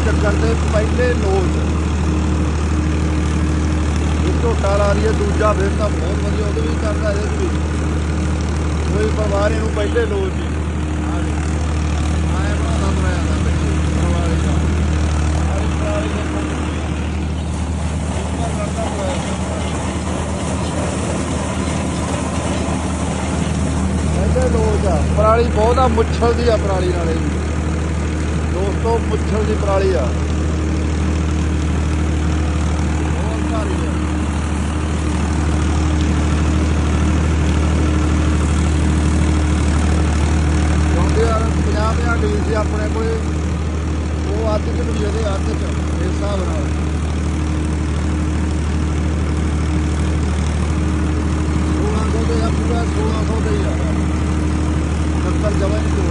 ਚੱਕਣ ਤੇ ਪਹਿਲੇ ਲੋਚ ਝੋਟਾ ਲਾ ਲਈਏ ਦੂਜਾ ਫਿਰ ਤਾਂ ਬਹੁਤ ਵਧੀਆ ਉਹਦੇ ਵੀ ਕਰਦਾ ਇਹਦੇ ਵੀ ਕੋਈ ਪਰਿਵਾਰ ਇਹਨੂੰ ਪਹਿਲੇ ਲੋਚ ਜੀ ਆਏ ਬਣਾਉਂਦਾ ਤੁਰਿਆ ਜਾਂਦਾ ਪਿੱਛੇ ਪਰਿਵਾਰੀ ਦਾ ਆਈ ਪਰਾਲੀ ਦੇ ਉੱਪਰ ਕਰਦਾ ਪਹਿਲੇ ਲੋਚ ਆ ਪਰਾਲੀ ਬਹੁਤ ਆ ਮੁੱਛਲ ਦੀ ਆ ਪਰਾਲੀ ਨਾਲੇ ਦੋਸਤੋ ਮੁੱਛਲ ਦੀ ਪਰਾਲੀ ਆ ਬਹੁਤ ਭਾਰੀ ਆ ਯਾਰ 50 ਡੀਲ ਸੀ ਆਪਣੇ ਕੋਲੇ ਉਹ ਅੱਧ ਕਿ ਵੀ ਇਹਦੇ ਅੱਧ ਚ ਇਸ ਹਿਸਾਬ ਨਾਲ 1600 ਦੇ ਆ ਪੂਰਾ 1600 ਦੇ ਹੀ ਆ 70 ਜਮਾਂ ਹੀ